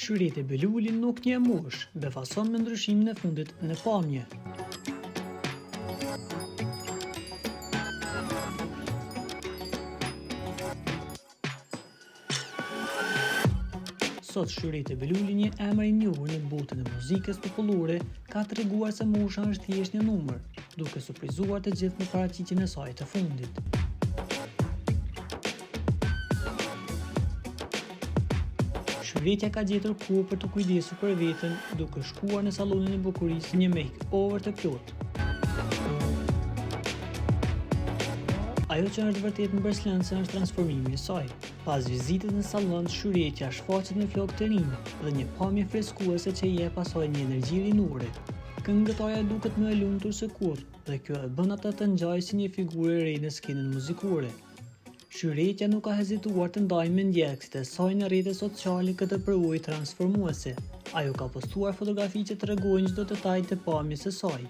Shyreti Beluli nuk një mush, befason me ndryshimin e fundit në pamje. Sot Shyreti Beluli, një emër i njohur në botën e muzikës popullore, ka treguar se mosha është thjesht një numër, duke surprizuar të gjithë me paraqitjen e saj të fundit. Shyreti ka gjetur kohë për të kujdesur për veten, duke shkuar në sallonin e bukurisë një make-over të plot. Ajo që është vërtet mbërslëndse është transformimi i saj. Pas vizitet në sallon, Shyretja shfaqet me flokë të rinj dhe një pamje freskuese që i jep asaj një energji rinore. Këngëtarja duket më e lumtur se kurrë dhe kjo e bën atë të ngjajë si një figurë e re në skenën muzikore. Shyretje nuk ka hezituar të ndajë me ndjekësit e saj në rrjetet sociale këtë përvojë transformuese. Ajo ka postuar fotografi që tregojnë çdo detaj të pamjes së saj,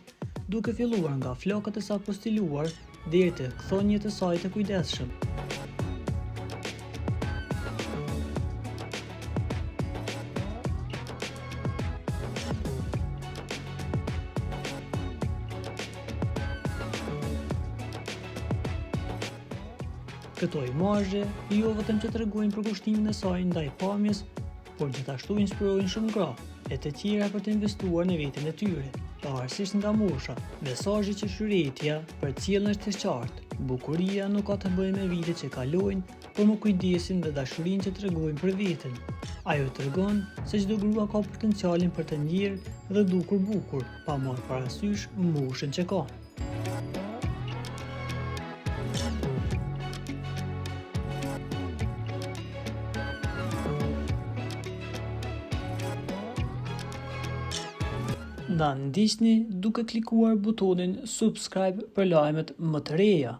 duke filluar nga flokët e sapo stiluar deri te kthonjet e saj të kujdesshëm. Këto imazhe jo vetëm që tregojnë për kushtimin e saj ndaj pamjes, por gjithashtu inspirojnë shumë gra e të tjera për të investuar në veten e tyre. Pavarësisht nga mosha, mesazhi që Shyrjetja përcjell është i qartë. Bukuria nuk ka të bëjë me vitet që kalojnë, por me kujdesin dhe dashurinë që tregojnë për veten. Ajo tregon se çdo grua ka potencialin për të ndjerë dhe dukur bukur, pa marrë parasysh moshën që ka. Na ndiqni duke klikuar butonin subscribe për lajmet më të reja.